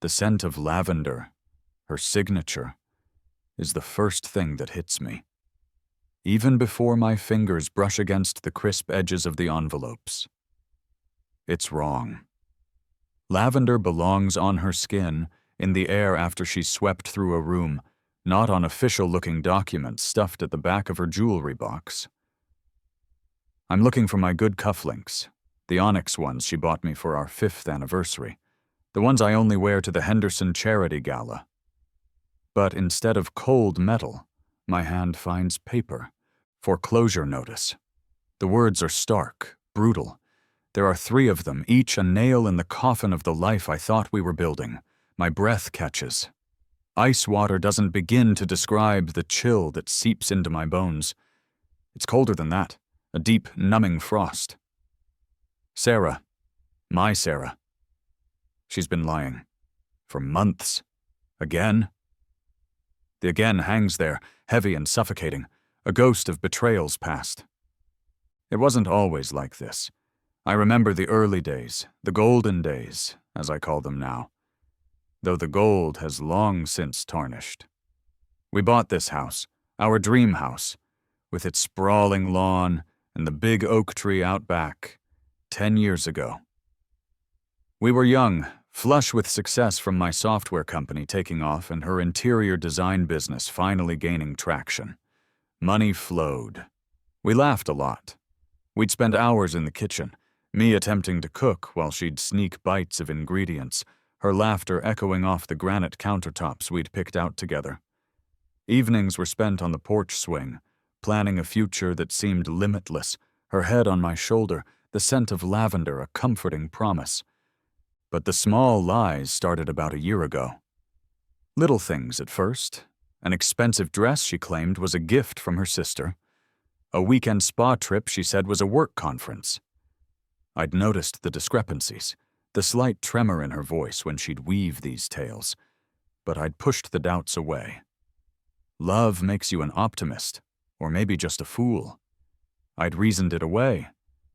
The scent of lavender, her signature, is the first thing that hits me, even before my fingers brush against the crisp edges of the envelopes. It's wrong. Lavender belongs on her skin, in the air after she's swept through a room, not on official-looking documents stuffed at the back of her jewelry box. I'm looking for my good cufflinks, the onyx ones she bought me for our 5th anniversary, the ones I only wear to the Henderson Charity Gala. But instead of cold metal, my hand finds paper. Foreclosure notice. The words are stark, brutal. There are 3 of them, each a nail in the coffin of the life I thought we were building. My breath catches. Ice water doesn't begin to describe the chill that seeps into my bones. It's colder than that, a deep, numbing frost. Sarah. My Sarah. She's been lying. For months. Again. The again hangs there, heavy and suffocating, a ghost of betrayals past. It wasn't always like this. I remember the early days, the golden days, as I call them now, though the gold has long since tarnished. We bought this house, our dream house, with its sprawling lawn and the big oak tree out back, 10 years ago. We were young, flush with success from my software company taking off and her interior design business finally gaining traction. Money flowed. We laughed a lot. We'd spend hours in the kitchen, me attempting to cook while she'd sneak bites of ingredients, her laughter echoing off the granite countertops we'd picked out together. Evenings were spent on the porch swing, planning a future that seemed limitless, her head on my shoulder, the scent of lavender a comforting promise. But the small lies started about a year ago. Little things at first. An expensive dress she claimed was a gift from her sister. A weekend spa trip she said was a work conference. I'd noticed the discrepancies, the slight tremor in her voice when she'd weave these tales, but I'd pushed the doubts away. Love makes you an optimist, or maybe just a fool. I'd reasoned it away.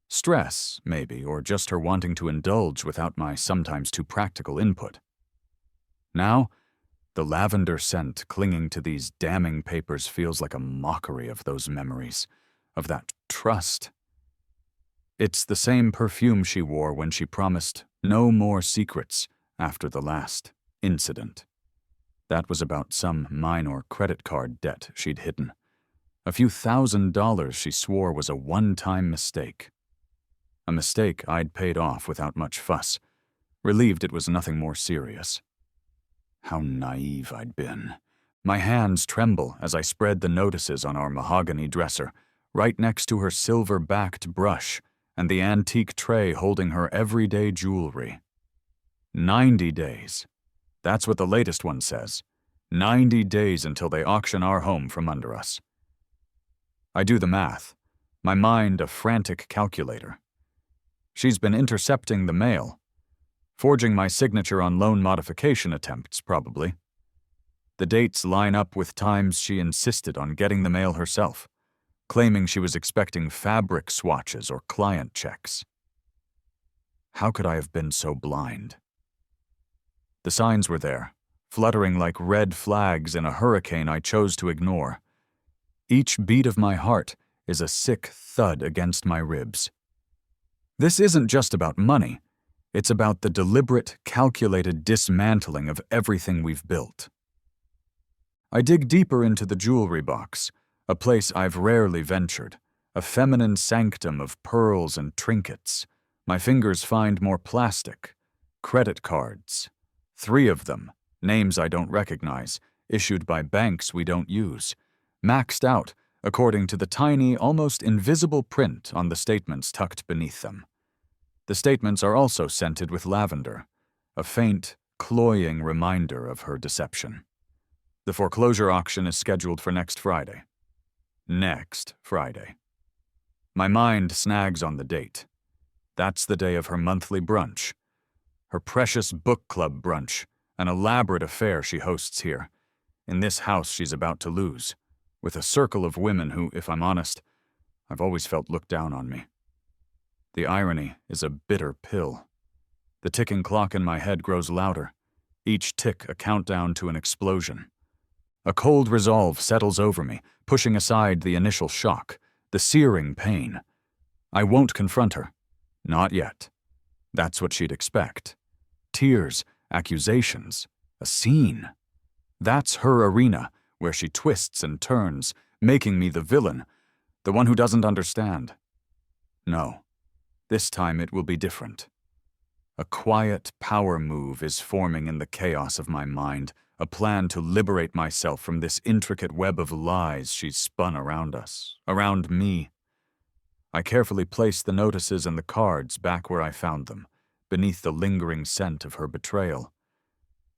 Stress, maybe, or just her wanting to indulge without my sometimes too practical input. Now, the lavender scent clinging to these damning papers feels like a mockery of those memories, of that trust. It's the same perfume she wore when she promised no more secrets after the last incident. That was about some minor credit card debt she'd hidden. A few $1,000s she swore was a one-time mistake. A mistake I'd paid off without much fuss, relieved it was nothing more serious. How naive I'd been. My hands tremble as I spread the notices on our mahogany dresser, right next to her silver-backed brush and the antique tray holding her everyday jewelry. 90 days. That's what the latest one says. 90 days until they auction our home from under us. I do the math, my mind a frantic calculator. She's been intercepting the mail, forging my signature on loan modification attempts, probably. The dates line up with times she insisted on getting the mail herself, claiming she was expecting fabric swatches or client checks. How could I have been so blind? The signs were there, fluttering like red flags in a hurricane I chose to ignore. Each beat of my heart is a sick thud against my ribs. This isn't just about money. It's about the deliberate, calculated dismantling of everything we've built. I dig deeper into the jewelry box, a place I've rarely ventured, a feminine sanctum of pearls and trinkets. My fingers find more plastic, credit cards. 3 of them, names I don't recognize, issued by banks we don't use, maxed out according to the tiny, almost invisible print on the statements tucked beneath them. The statements are also scented with lavender, a faint, cloying reminder of her deception. The foreclosure auction is scheduled for next Friday. Next Friday. My mind snags on the date. That's the day of her monthly brunch. Her precious book club brunch, an elaborate affair she hosts here, in this house she's about to lose, with a circle of women who, if I'm honest, I've always felt looked down on me. The irony is a bitter pill. The ticking clock in my head grows louder. each tick a countdown to an explosion. A cold resolve settles over me, pushing aside the initial shock, the searing pain. I won't confront her. Not yet. That's what she'd expect. Tears, accusations, a scene. That's her arena, where she twists and turns, making me the villain, the one who doesn't understand. No, this time it will be different. A quiet power move is forming in the chaos of my mind, a plan to liberate myself from this intricate web of lies she's spun around us, around me. I carefully place the notices and the cards back where I found them, beneath the lingering scent of her betrayal.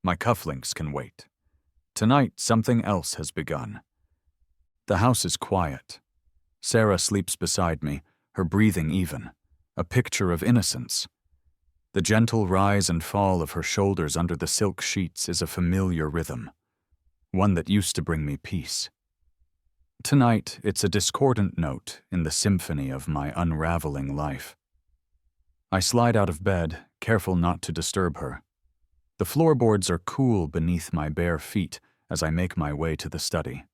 My cufflinks can wait. Tonight, something else has begun. The house is quiet. Sarah sleeps beside me, her breathing even, a picture of innocence. The gentle rise and fall of her shoulders under the silk sheets is a familiar rhythm, one that used to bring me peace. Tonight, it's a discordant note in the symphony of my unraveling life. I slide out of bed, careful not to disturb her. The floorboards are cool beneath my bare feet as I make my way to the study.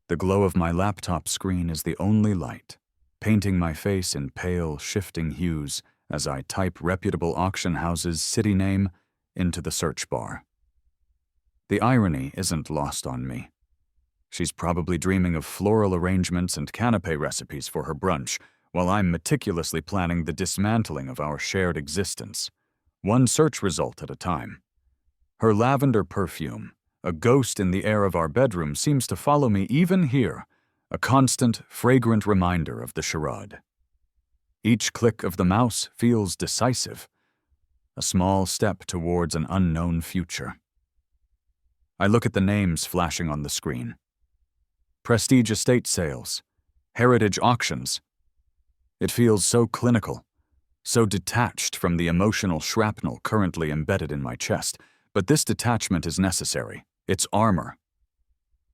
The glow of my laptop screen is the only light, painting my face in pale, shifting hues as I type reputable auction house's city name into the search bar. The irony isn't lost on me. She's probably dreaming of floral arrangements and canapé recipes for her brunch, while I'm meticulously planning the dismantling of our shared existence, one search result at a time. Her lavender perfume, a ghost in the air of our bedroom, seems to follow me even here, a constant, fragrant reminder of the charade. Each click of the mouse feels decisive, a small step towards an unknown future. I look at the names flashing on the screen. Prestige estate sales, heritage auctions. It feels so clinical, so detached from the emotional shrapnel currently embedded in my chest, but this detachment is necessary. It's armor.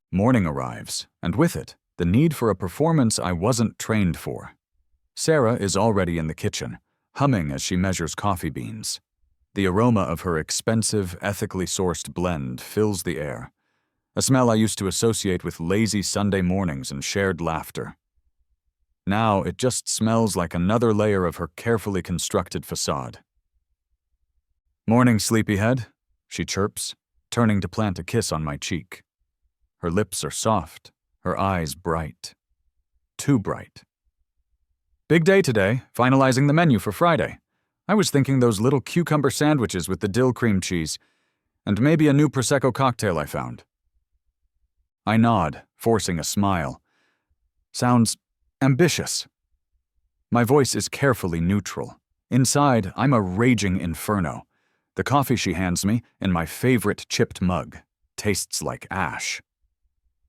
Morning arrives, and with it, the need for a performance I wasn't trained for. Sarah is already in the kitchen, humming as she measures coffee beans. The aroma of her expensive, ethically sourced blend fills the air, a smell I used to associate with lazy Sunday mornings and shared laughter. Now it just smells like another layer of her carefully constructed facade. "Morning, sleepyhead," she chirps, turning to plant a kiss on my cheek. Her lips are soft, her eyes bright. Too bright. "Big day today, finalizing the menu for Friday. I was thinking those little cucumber sandwiches with the dill cream cheese, and maybe a new Prosecco cocktail I found." I nod, forcing a smile. Sounds ambitious. My voice is carefully neutral. Inside, I'm a raging inferno. The coffee she hands me, in my favorite chipped mug, tastes like ash.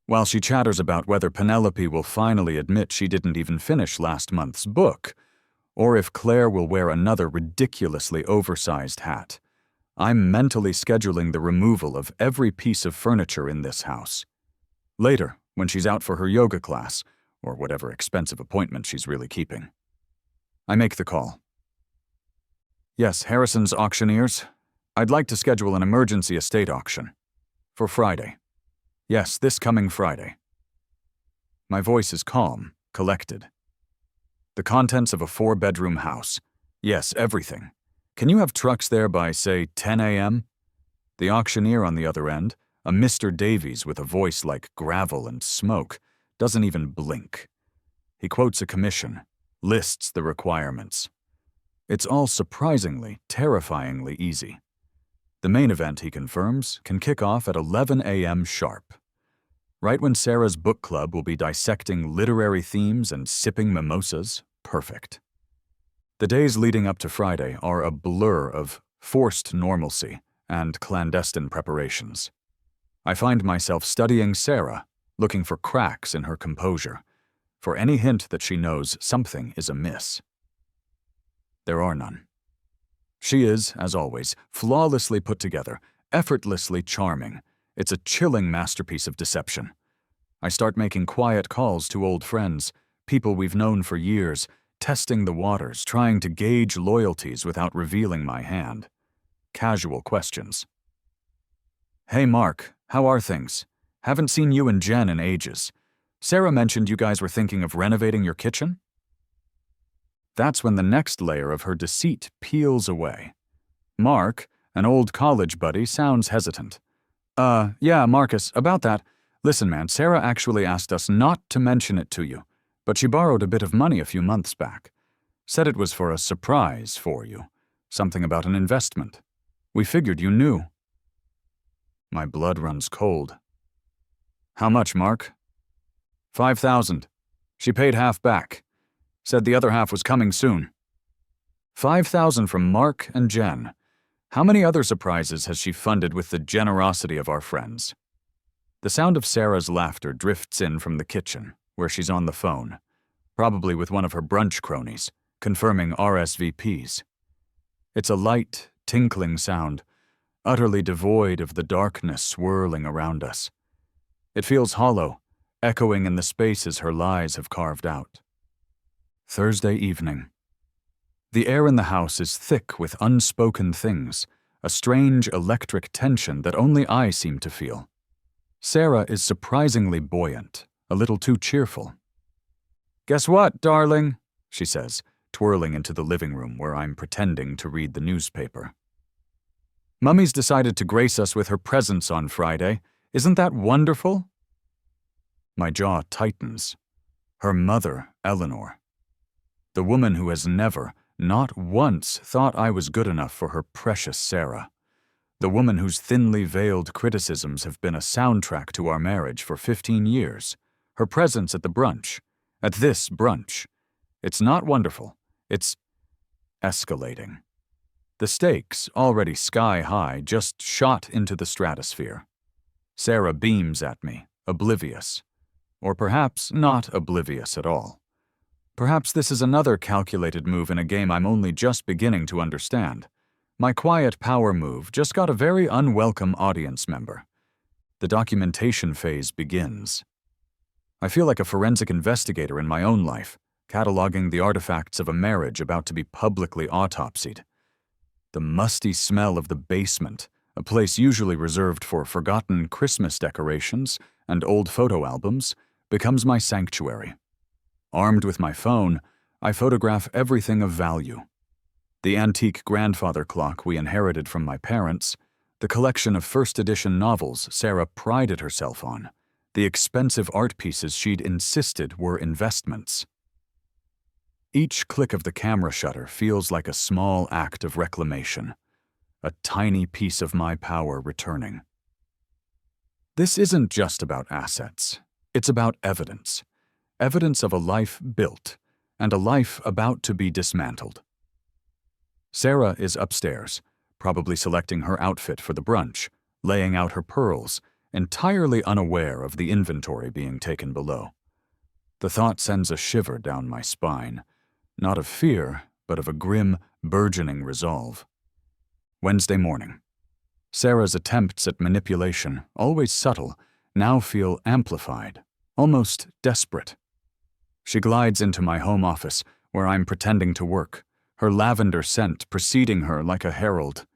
While she chatters about whether Penelope will finally admit she didn't even finish last month's book, or if Claire will wear another ridiculously oversized hat, I'm mentally scheduling the removal of every piece of furniture in this house. Later, when she's out for her yoga class, or whatever expensive appointment she's really keeping. I make the call. "Yes, Harrison's auctioneers. I'd like to schedule an emergency estate auction. For Friday. Yes, this coming Friday." My voice is calm, collected. "The contents of a 4-bedroom house. Yes, everything. Can you have trucks there by, say, 10 a.m.? The auctioneer on the other end, a Mr. Davies with a voice like gravel and smoke, doesn't even blink. He quotes a commission, lists the requirements. It's all surprisingly, terrifyingly easy. The main event, he confirms, can kick off at 11 a.m. sharp. Right when Sarah's book club will be dissecting literary themes and sipping mimosas, perfect. The days leading up to Friday are a blur of forced normalcy and clandestine preparations. I find myself studying Sarah, looking for cracks in her composure, for any hint that she knows something is amiss. There are none. She is, as always, flawlessly put together, effortlessly charming. It's a chilling masterpiece of deception. I start making quiet calls to old friends, people we've known for years, testing the waters, trying to gauge loyalties without revealing my hand. Casual questions. Hey Mark, how are things? Haven't seen you and Jen in ages. Sarah mentioned you guys were thinking of renovating your kitchen? That's when the next layer of her deceit peels away. Mark, an old college buddy, sounds hesitant. Yeah, Marcus, about that. Listen, man, Sarah actually asked us not to mention it to you, but she borrowed a bit of money a few months back. Said it was for a surprise for you. Something about an investment. We figured you knew. My blood runs cold. How much, Mark? 5,000. She paid half back. Said the other half was coming soon. 5,000 from Mark and Jen. How many other surprises has she funded with the generosity of our friends? The sound of Sarah's laughter drifts in from the kitchen, where she's on the phone, probably with one of her brunch cronies, confirming RSVPs. It's a light, tinkling sound, utterly devoid of the darkness swirling around us. It feels hollow, echoing in the spaces her lies have carved out. Thursday evening. The air in the house is thick with unspoken things, a strange electric tension that only I seem to feel. Sarah is surprisingly buoyant, a little too cheerful. "Guess what, darling?" she says, twirling into the living room where I'm pretending to read the newspaper. "Mummy's decided to grace us with her presence on Friday. Isn't that wonderful?" My jaw tightens. Her mother, Eleanor. The woman who has never, not once, thought I was good enough for her precious Sarah. The woman whose thinly veiled criticisms have been a soundtrack to our marriage for 15 years. Her presence at the brunch. At this brunch. It's not wonderful. It's escalating. The stakes, already sky high, just shot into the stratosphere. Sarah beams at me, oblivious. Or perhaps not oblivious at all. Perhaps this is another calculated move in a game I'm only just beginning to understand. My quiet power move just got a very unwelcome audience member. The documentation phase begins. I feel like a forensic investigator in my own life, cataloging the artifacts of a marriage about to be publicly autopsied. The musty smell of the basement, a place usually reserved for forgotten Christmas decorations and old photo albums, becomes my sanctuary. Armed with my phone, I photograph everything of value. The antique grandfather clock we inherited from my parents, the collection of first-edition novels Sarah prided herself on, the expensive art pieces she'd insisted were investments. Each click of the camera shutter feels like a small act of reclamation, a tiny piece of my power returning. This isn't just about assets. It's about evidence. Evidence of a life built, and a life about to be dismantled. Sarah is upstairs, probably selecting her outfit for the brunch, laying out her pearls, entirely unaware of the inventory being taken below. The thought sends a shiver down my spine, not of fear, but of a grim, burgeoning resolve. Wednesday morning. Sarah's attempts at manipulation, always subtle, now feel amplified, almost desperate. She glides into my home office, where I'm pretending to work, her lavender scent preceding her like a herald.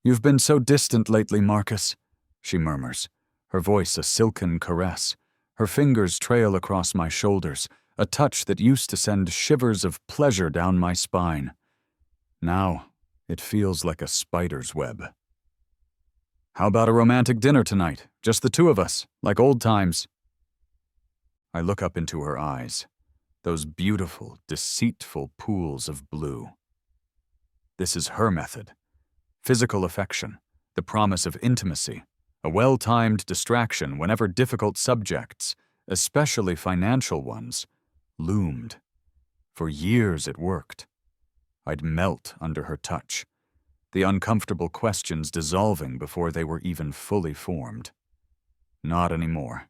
"You've been so distant lately, Marcus," she murmurs, her voice a silken caress. Her fingers trail across my shoulders, a touch that used to send shivers of pleasure down my spine. Now, it feels like a spider's web. "How about a romantic dinner tonight? Just the two of us, like old times." I look up into her eyes, those beautiful, deceitful pools of blue. This is her method. Physical affection, the promise of intimacy, a well-timed distraction whenever difficult subjects, especially financial ones, loomed. For years it worked. I'd melt under her touch, the uncomfortable questions dissolving before they were even fully formed. Not anymore.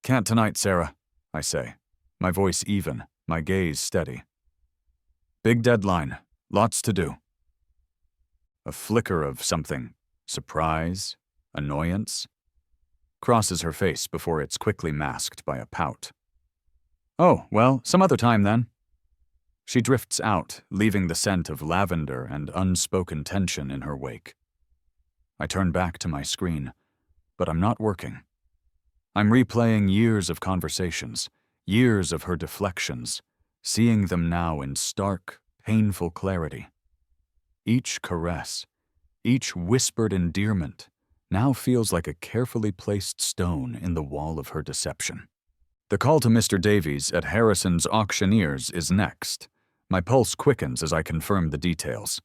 "Can't tonight, Sarah," I say, my voice even, my gaze steady. "Big deadline, lots to do." A flicker of something, surprise, annoyance, crosses her face before it's quickly masked by a pout. "Oh, well, some other time then." She drifts out, leaving the scent of lavender and unspoken tension in her wake. I turn back to my screen, but I'm not working. I'm replaying years of conversations, years of her deflections, seeing them now in stark, painful clarity. Each caress, each whispered endearment, now feels like a carefully placed stone in the wall of her deception. The call to Mr. Davies at Harrison's Auctioneers is next. My pulse quickens as I confirm the details.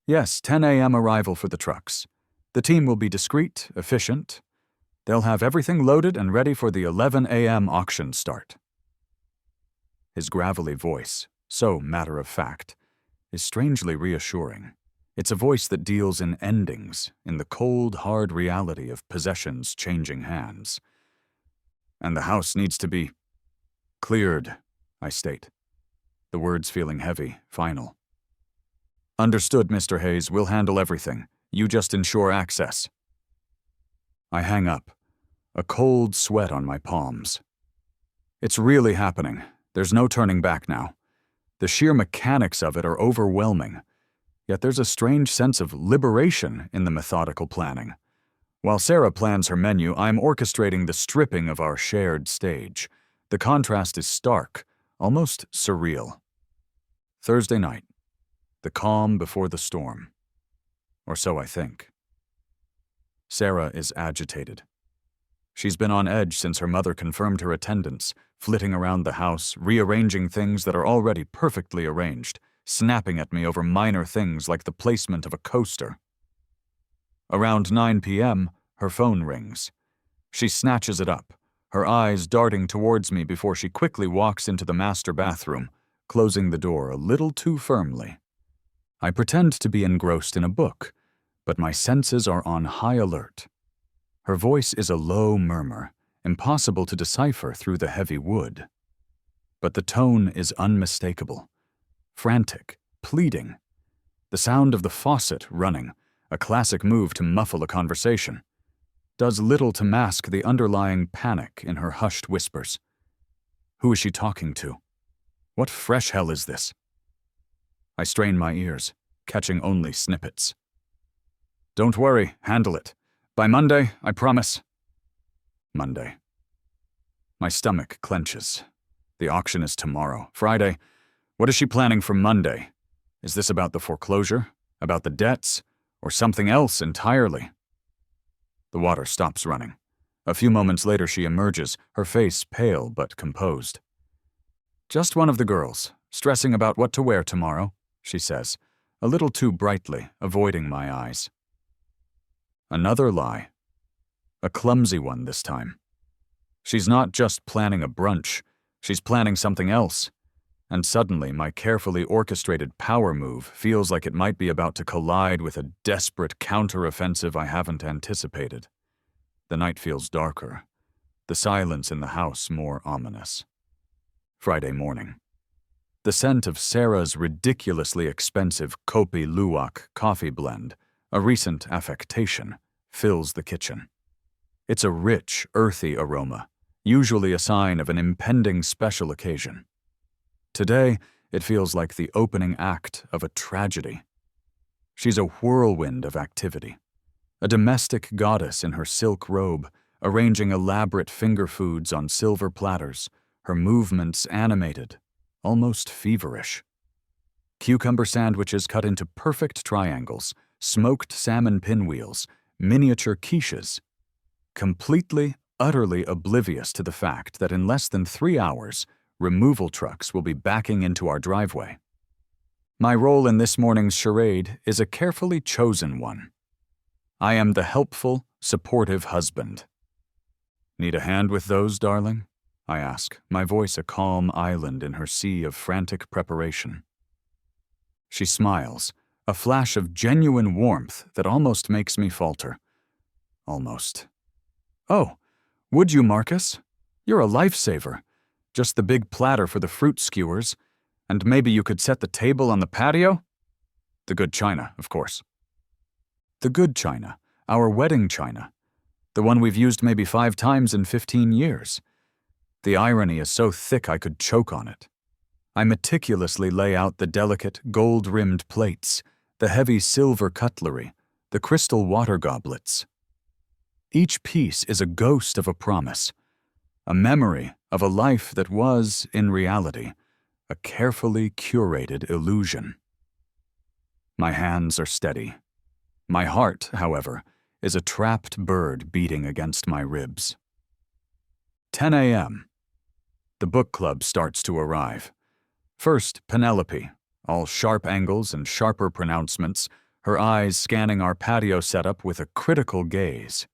Yes, 10 a.m. arrival for the trucks. The team will be discreet, efficient. They'll have everything loaded and ready for the 11 a.m. auction start. His gravelly voice, so matter-of-fact, is strangely reassuring. It's a voice that deals in endings, in the cold, hard reality of possessions changing hands. And the house needs to be cleared, I state, the words feeling heavy, final. Understood, Mr. Hayes. We'll handle everything. You just ensure access. I hang up, a cold sweat on my palms. It's really happening. There's no turning back now. The sheer mechanics of it are overwhelming. Yet there's a strange sense of liberation in the methodical planning. While Sarah plans her menu, I'm orchestrating the stripping of our shared stage. The contrast is stark, almost surreal. Thursday night. The calm before the storm. Or so I think. Sarah is agitated. She's been on edge since her mother confirmed her attendance, flitting around the house, rearranging things that are already perfectly arranged, snapping at me over minor things like the placement of a coaster. Around 9 p.m., her phone rings. She snatches it up, her eyes darting towards me before she quickly walks into the master bathroom, closing the door a little too firmly. I pretend to be engrossed in a book, but my senses are on high alert. Her voice is a low murmur, impossible to decipher through the heavy wood. But the tone is unmistakable. Frantic, pleading. The sound of the faucet running, a classic move to muffle a conversation, does little to mask the underlying panic in her hushed whispers. Who is she talking to? What fresh hell is this? I strain my ears, catching only snippets. Don't worry, handle it. By Monday, I promise. Monday. My stomach clenches. The auction is tomorrow. Friday. What is she planning for Monday? Is this about the foreclosure? About the debts? Or something else entirely? The water stops running. A few moments later she emerges, her face pale but composed. Just one of the girls, stressing about what to wear tomorrow, she says, a little too brightly, avoiding my eyes. Another lie. A clumsy one this time. She's not just planning a brunch, she's planning something else. And suddenly my carefully orchestrated power move feels like it might be about to collide with a desperate counter-offensive I haven't anticipated. The night feels darker, the silence in the house more ominous. Friday morning. The scent of Sarah's ridiculously expensive Kopi Luwak coffee blend, a recent affectation, fills the kitchen. It's a rich, earthy aroma, usually a sign of an impending special occasion. Today, it feels like the opening act of a tragedy. She's a whirlwind of activity, a domestic goddess in her silk robe, arranging elaborate finger foods on silver platters, her movements animated, almost feverish. Cucumber sandwiches cut into perfect triangles, smoked salmon pinwheels, miniature quiches, completely, utterly oblivious to the fact that in less than 3 hours, removal trucks will be backing into our driveway. My role in this morning's charade is a carefully chosen one. I am the helpful, supportive husband. Need a hand with those, darling? I ask, my voice a calm island in her sea of frantic preparation. She smiles, a flash of genuine warmth that almost makes me falter. Almost. Oh, would you, Marcus? You're a lifesaver. Just the big platter for the fruit skewers, and maybe you could set the table on the patio? The good china, of course. The good china, our wedding china. The one we've used maybe 5 times in 15 years. The irony is so thick I could choke on it. I meticulously lay out the delicate, gold-rimmed plates, the heavy silver cutlery, the crystal water goblets. Each piece is a ghost of a promise, a memory of a life that was, in reality, a carefully curated illusion. My hands are steady. My heart, however, is a trapped bird beating against my ribs. 10 a.m. The book club starts to arrive. First, Penelope, all sharp angles and sharper pronouncements, her eyes scanning our patio setup with a critical gaze.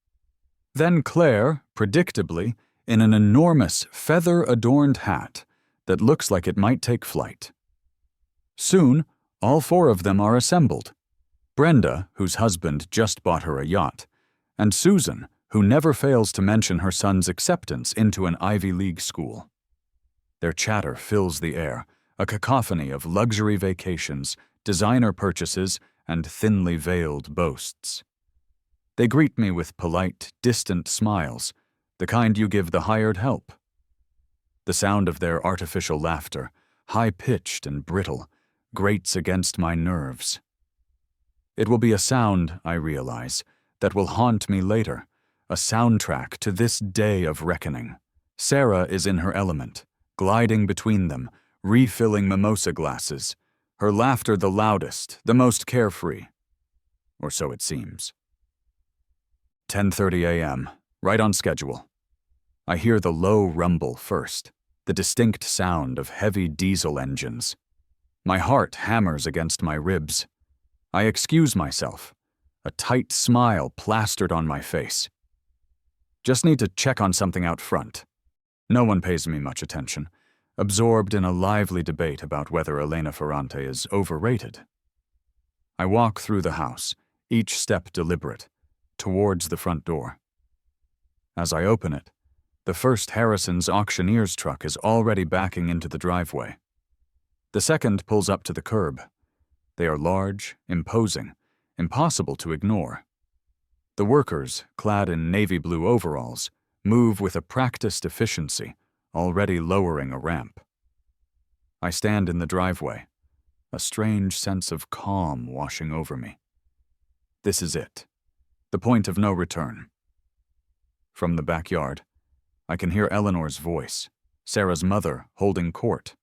Then Claire, predictably, in an enormous feather-adorned hat that looks like it might take flight. Soon, all four of them are assembled. Brenda, whose husband just bought her a yacht, and Susan, who never fails to mention her son's acceptance into an Ivy League school. Their chatter fills the air, a cacophony of luxury vacations, designer purchases, and thinly veiled boasts. They greet me with polite, distant smiles, the kind you give the hired help. The sound of their artificial laughter, high-pitched and brittle, grates against my nerves. It will be a sound, I realize, that will haunt me later, a soundtrack to this day of reckoning. Sarah is in her element, gliding between them, refilling mimosa glasses, her laughter the loudest, the most carefree. Or so it seems. 10:30 a.m., right on schedule. I hear the low rumble first, the distinct sound of heavy diesel engines. My heart hammers against my ribs. I excuse myself, a tight smile plastered on my face. Just need to check on something out front. No one pays me much attention, absorbed in a lively debate about whether Elena Ferrante is overrated. I walk through the house, each step deliberate, towards the front door. As I open it, the first Harrison's auctioneer's truck is already backing into the driveway. The second pulls up to the curb. They are large, imposing, impossible to ignore. The workers, clad in navy blue overalls, move with a practiced efficiency, already lowering a ramp. I stand in the driveway, a strange sense of calm washing over me. This is it, the point of no return. From the backyard, I can hear Eleanor's voice, Sarah's mother holding court,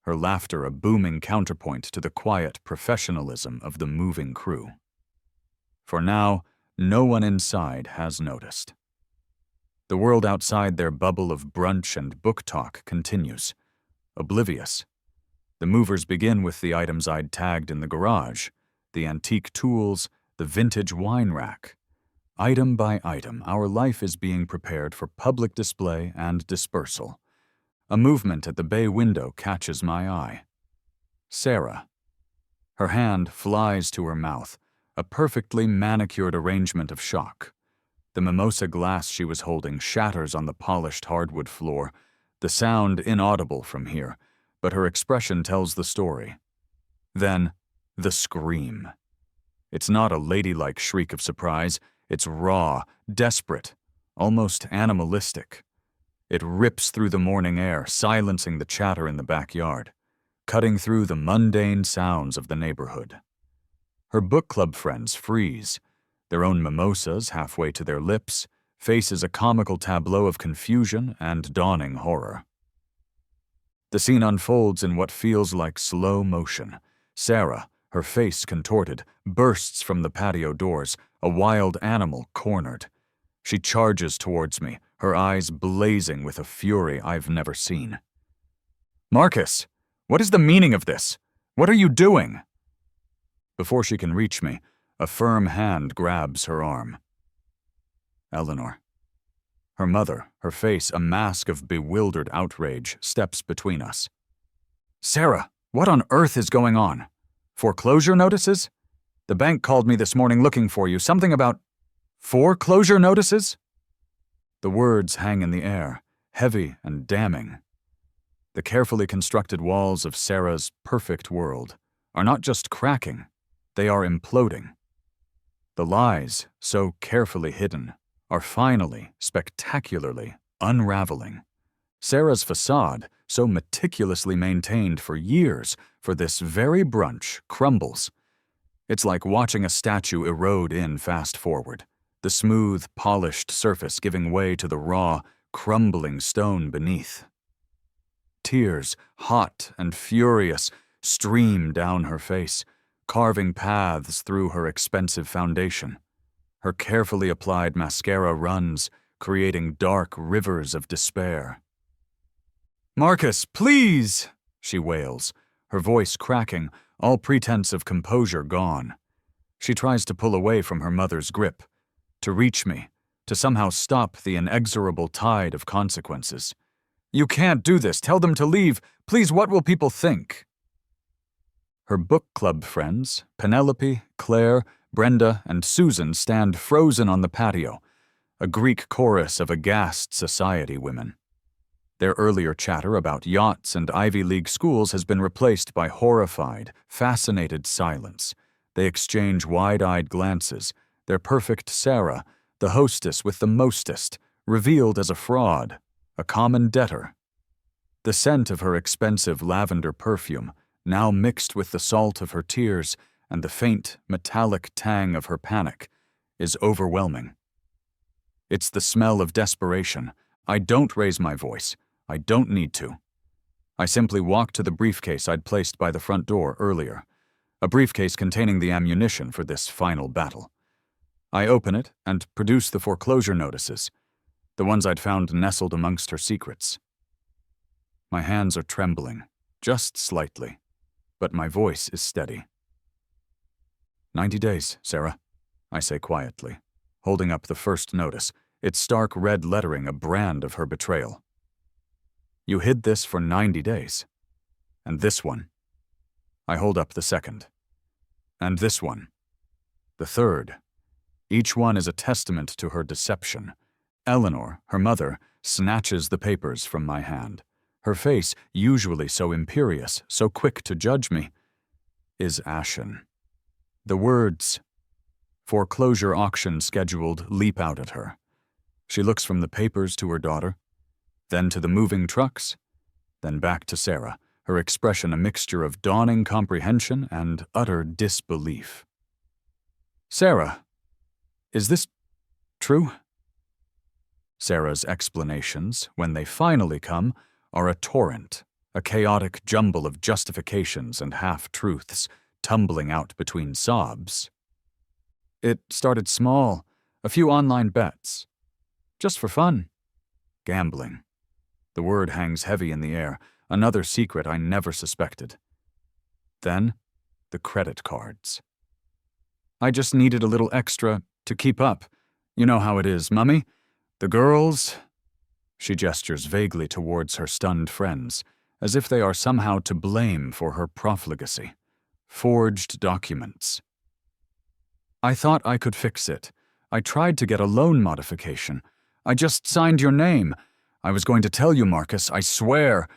her laughter a booming counterpoint to the quiet professionalism of the moving crew. For now, no one inside has noticed. The world outside their bubble of brunch and book talk continues, oblivious. The movers begin with the items I'd tagged in the garage, the antique tools, the vintage wine rack. Item by item, our life is being prepared for public display and dispersal. A movement at the bay window catches my eye. Sarah. Her hand flies to her mouth, a perfectly manicured arrangement of shock. The mimosa glass she was holding shatters on the polished hardwood floor, the sound inaudible from here, but her expression tells the story. Then, the scream. It's not a ladylike shriek of surprise, it's raw, desperate, almost animalistic. It rips through the morning air, silencing the chatter in the backyard, cutting through the mundane sounds of the neighborhood. Her book club friends freeze, their own mimosas halfway to their lips, faces a comical tableau of confusion and dawning horror. The scene unfolds in what feels like slow motion. Sarah, her face contorted, bursts from the patio doors, a wild animal cornered. She charges towards me, her eyes blazing with a fury I've never seen. "Marcus, what is the meaning of this? What are you doing?" Before she can reach me, a firm hand grabs her arm. Eleanor. Her mother, her face a mask of bewildered outrage, steps between us. "Sarah, what on earth is going on? Foreclosure notices? The bank called me this morning looking for you. Something about foreclosure notices?" The words hang in the air, heavy and damning. The carefully constructed walls of Sarah's perfect world are not just cracking, they are imploding. The lies, so carefully hidden, are finally, spectacularly, unraveling. Sarah's facade, so meticulously maintained for years, for this very brunch, crumbles. It's like watching a statue erode in fast forward, the smooth, polished surface giving way to the raw, crumbling stone beneath. Tears, hot and furious, stream down her face, carving paths through her expensive foundation. Her carefully applied mascara runs, creating dark rivers of despair. "Marcus, please!" she wails, her voice cracking, all pretense of composure gone. She tries to pull away from her mother's grip, to reach me, to somehow stop the inexorable tide of consequences. "You can't do this. Tell them to leave. Please, what will people think?" Her book club friends, Penelope, Claire, Brenda, and Susan, stand frozen on the patio, a Greek chorus of aghast society women. Their earlier chatter about yachts and Ivy League schools has been replaced by horrified, fascinated silence. They exchange wide-eyed glances, their perfect Sarah, the hostess with the mostest, revealed as a fraud, a common debtor. The scent of her expensive lavender perfume, now mixed with the salt of her tears and the faint, metallic tang of her panic, is overwhelming. It's the smell of desperation. I don't raise my voice. I don't need to. I simply walk to the briefcase I'd placed by the front door earlier, a briefcase containing the ammunition for this final battle. I open it and produce the foreclosure notices, the ones I'd found nestled amongst her secrets. My hands are trembling, just slightly, but my voice is steady. 90 days, Sarah, I say quietly, holding up the first notice, its stark red lettering a brand of her betrayal. You hid this for 90 days. And this one. I hold up the second. And this one. The third. Each one is a testament to her deception. Eleanor, her mother, snatches the papers from my hand. Her face, usually so imperious, so quick to judge me, is ashen. The words, "Foreclosure auction scheduled," leap out at her. She looks from the papers to her daughter, then to the moving trucks, then back to Sarah, her expression a mixture of dawning comprehension and utter disbelief. "Sarah, is this true?" Sarah's explanations, when they finally come, are a torrent, a chaotic jumble of justifications and half-truths, tumbling out between sobs. "It started small, a few online bets. Just for fun. Gambling." The word hangs heavy in the air, another secret I never suspected. Then, the credit cards. "I just needed a little extra to keep up. You know how it is, Mummy. The girls..." She gestures vaguely towards her stunned friends, as if they are somehow to blame for her profligacy. Forged documents. "I thought I could fix it. I tried to get a loan modification. I just signed your name. I was going to tell you, Marcus, I swear."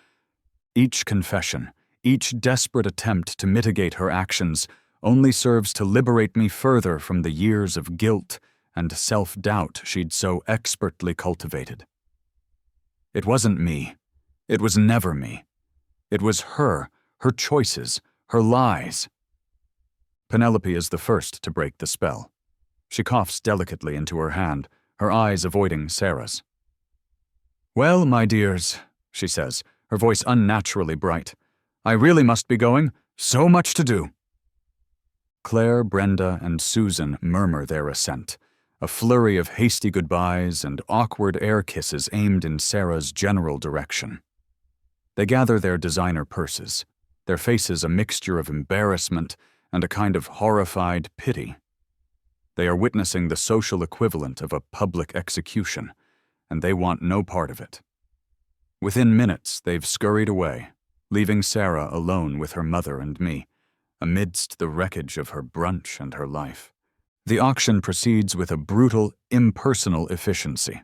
Each confession, each desperate attempt to mitigate her actions, only serves to liberate me further from the years of guilt and self-doubt she'd so expertly cultivated. It wasn't me. It was never me. It was her choices, her lies. Penelope is the first to break the spell. She coughs delicately into her hand, her eyes avoiding Sarah's. "Well, my dears," she says, her voice unnaturally bright, "I really must be going. So much to do." Claire, Brenda, and Susan murmur their assent, a flurry of hasty goodbyes and awkward air kisses aimed in Sarah's general direction. They gather their designer purses, their faces a mixture of embarrassment and a kind of horrified pity. They are witnessing the social equivalent of a public execution, and they want no part of it. Within minutes, they've scurried away, leaving Sarah alone with her mother and me, amidst the wreckage of her brunch and her life. The auction proceeds with a brutal, impersonal efficiency.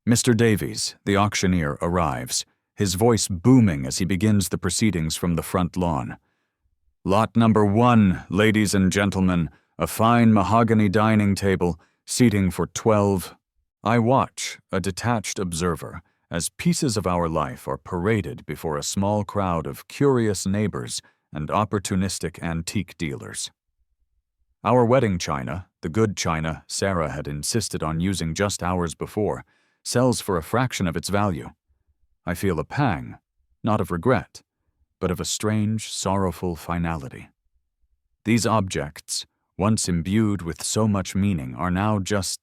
Mr. Davies, the auctioneer, arrives, his voice booming as he begins the proceedings from the front lawn. "Lot number 1, ladies and gentlemen, a fine mahogany dining table, seating for 12. I watch, a detached observer, as pieces of our life are paraded before a small crowd of curious neighbors and opportunistic antique dealers. Our wedding china, the good china Sarah had insisted on using just hours before, sells for a fraction of its value. I feel a pang, not of regret, but of a strange, sorrowful finality. These objects, once imbued with so much meaning, are now just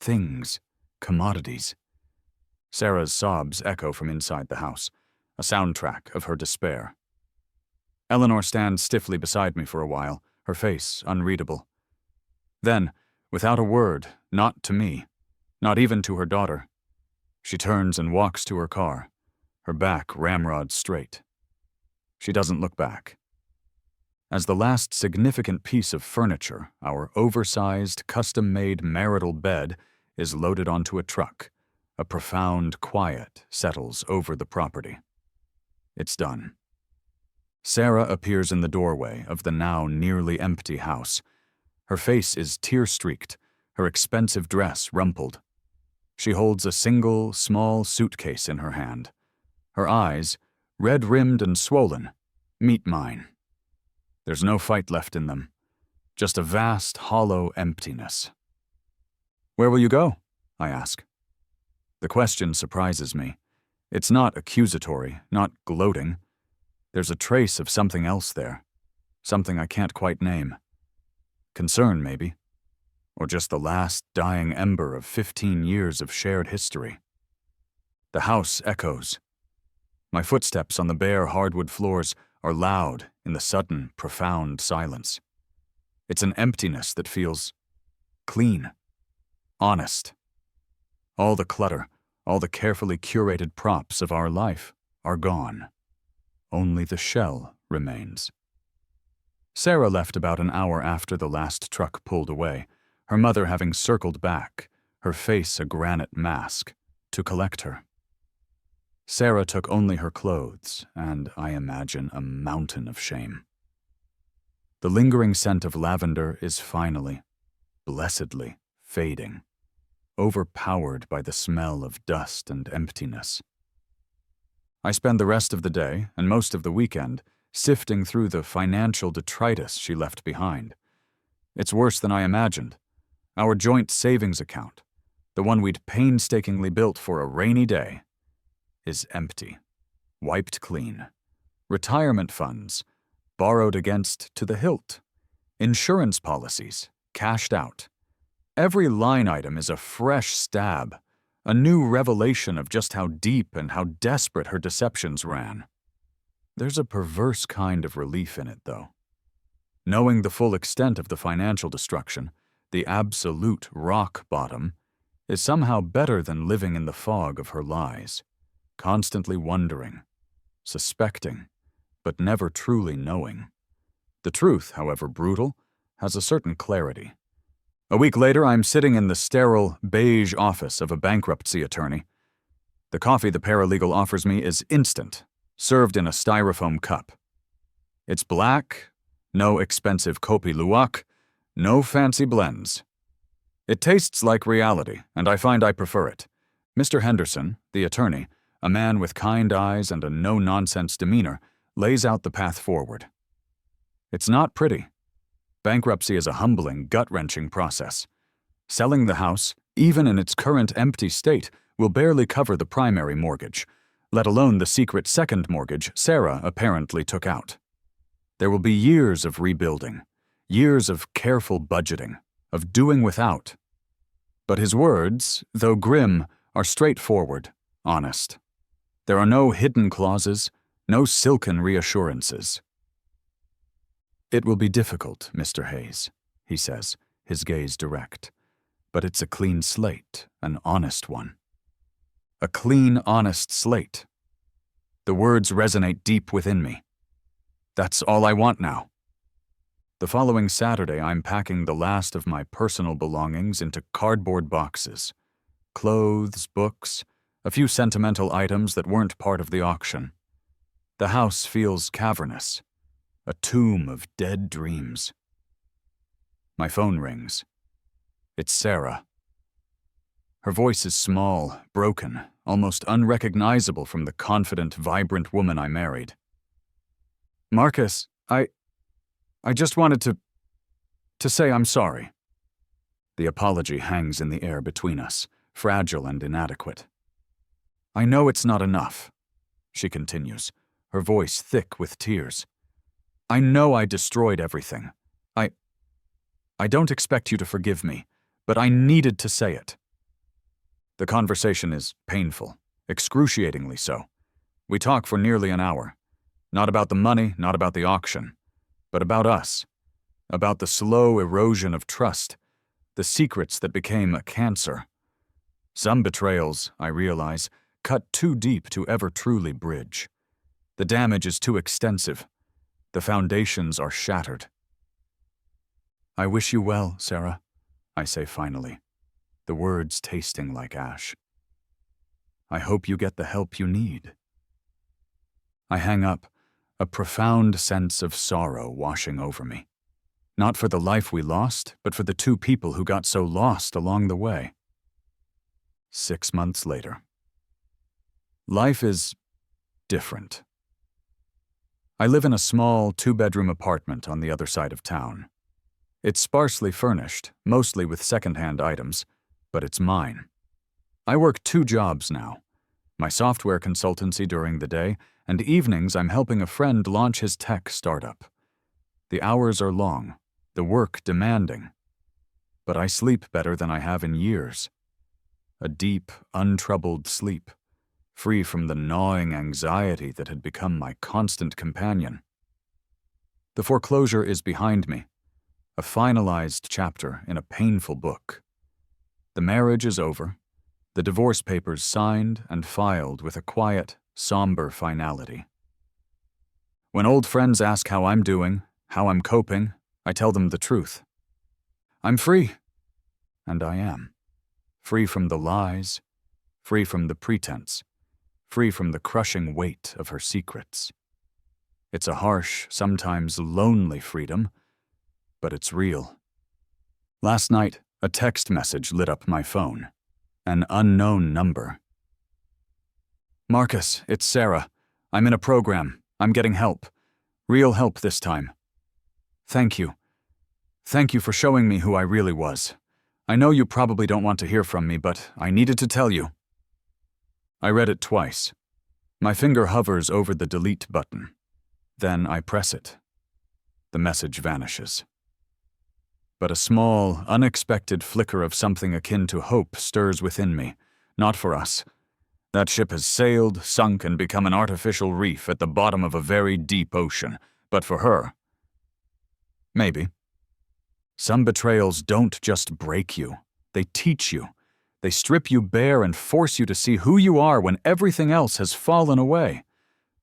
things, commodities. Sarah's sobs echo from inside the house, a soundtrack of her despair. Eleanor stands stiffly beside me for a while, her face unreadable. Then, without a word, not to me, not even to her daughter, she turns and walks to her car, her back ramrod straight. She doesn't look back. As the last significant piece of furniture, our oversized, custom-made marital bed is loaded onto a truck, a profound quiet settles over the property. It's done. Sarah appears in the doorway of the now nearly empty house. Her face is tear-streaked, her expensive dress rumpled. She holds a single, small suitcase in her hand. Her eyes, red-rimmed and swollen, meet mine. There's no fight left in them, just a vast, hollow emptiness. "Where will you go?" I ask. The question surprises me. It's not accusatory, not gloating. There's a trace of something else there, something I can't quite name. Concern, maybe, or just the last dying ember of 15 years of shared history. The house echoes. My footsteps on the bare hardwood floors are loud in the sudden, profound silence. It's an emptiness that feels clean, honest. All the clutter, all the carefully curated props of our life are gone. Only the shell remains. Sarah left about an hour after the last truck pulled away, her mother having circled back, her face a granite mask, to collect her. Sarah took only her clothes, and I imagine a mountain of shame. The lingering scent of lavender is finally, blessedly, fading, overpowered by the smell of dust and emptiness. I spend the rest of the day, and most of the weekend, sifting through the financial detritus she left behind. It's worse than I imagined. Our joint savings account, the one we'd painstakingly built for a rainy day, is empty, wiped clean. Retirement funds, borrowed against to the hilt. Insurance policies, cashed out. Every line item is a fresh stab, a new revelation of just how deep and how desperate her deceptions ran. There's a perverse kind of relief in it, though. Knowing the full extent of the financial destruction, the absolute rock bottom, is somehow better than living in the fog of her lies, constantly wondering, suspecting, but never truly knowing. The truth, however brutal, has a certain clarity. A week later, I'm sitting in the sterile, beige office of a bankruptcy attorney. The coffee the paralegal offers me is instant, served in a styrofoam cup. It's black, no expensive kopi luwak, no fancy blends. It tastes like reality, and I find I prefer it. Mr. Henderson, the attorney, a man with kind eyes and a no-nonsense demeanor, lays out the path forward. It's not pretty. Bankruptcy is a humbling, gut-wrenching process. Selling the house, even in its current empty state, will barely cover the primary mortgage, let alone the secret second mortgage Sarah apparently took out. There will be years of rebuilding, years of careful budgeting, of doing without. But his words, though grim, are straightforward, honest. There are no hidden clauses, no silken reassurances. "It will be difficult, Mr. Hayes," he says, his gaze direct. "But it's a clean slate, an honest one." A clean, honest slate. The words resonate deep within me. That's all I want now. The following Saturday, I'm packing the last of my personal belongings into cardboard boxes. Clothes, books, a few sentimental items that weren't part of the auction. The house feels cavernous, a tomb of dead dreams. My phone rings. It's Sarah. Her voice is small, broken, almost unrecognizable from the confident, vibrant woman I married. "Marcus, I just wanted to..." To say I'm sorry. The apology hangs in the air between us, fragile and inadequate. I know it's not enough, she continues, her voice thick with tears. I know I destroyed everything. I don't expect you to forgive me, but I needed to say it. The conversation is painful, excruciatingly so. We talk for nearly an hour. Not about the money, not about the auction, but about us. About the slow erosion of trust, the secrets that became a cancer. Some betrayals, I realize, cut too deep to ever truly bridge. The damage is too extensive. The foundations are shattered. I wish you well, Sarah, I say finally, the words tasting like ash. I hope you get the help you need. I hang up, a profound sense of sorrow washing over me. Not for the life we lost, but for the two people who got so lost along the way. 6 months later. Life is different. I live in a small 2-bedroom apartment on the other side of town. It's sparsely furnished, mostly with second-hand items, but it's mine. I work 2 jobs now. My software consultancy during the day, and evenings I'm helping a friend launch his tech startup. The hours are long, the work demanding. But I sleep better than I have in years. A deep, untroubled sleep, free from the gnawing anxiety that had become my constant companion. The foreclosure is behind me, a finalized chapter in a painful book. The marriage is over, the divorce papers signed and filed with a quiet, somber finality. When old friends ask how I'm doing, how I'm coping, I tell them the truth. I'm free, and I am. Free from the lies, free from the pretense, free from the crushing weight of her secrets. It's a harsh, sometimes lonely freedom, but it's real. Last night, a text message lit up my phone. An unknown number. Marcus, it's Sarah. I'm in a program. I'm getting help. Real help this time. Thank you. Thank you for showing me who I really was. I know you probably don't want to hear from me, but I needed to tell you. I read it twice. My finger hovers over the delete button. Then I press it. The message vanishes. But a small, unexpected flicker of something akin to hope stirs within me. Not for us. That ship has sailed, sunk, and become an artificial reef at the bottom of a very deep ocean. But for her, maybe. Some betrayals don't just break you. They teach you. They strip you bare and force you to see who you are when everything else has fallen away.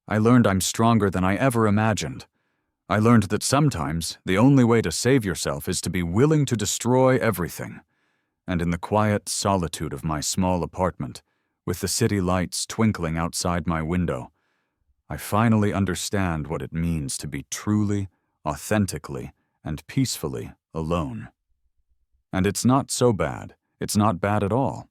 I learned I'm stronger than I ever imagined. I learned that sometimes the only way to save yourself is to be willing to destroy everything. And in the quiet solitude of my small apartment, with the city lights twinkling outside my window, I finally understand what it means to be truly, authentically, and peacefully alone. And it's not so bad. It's not bad at all.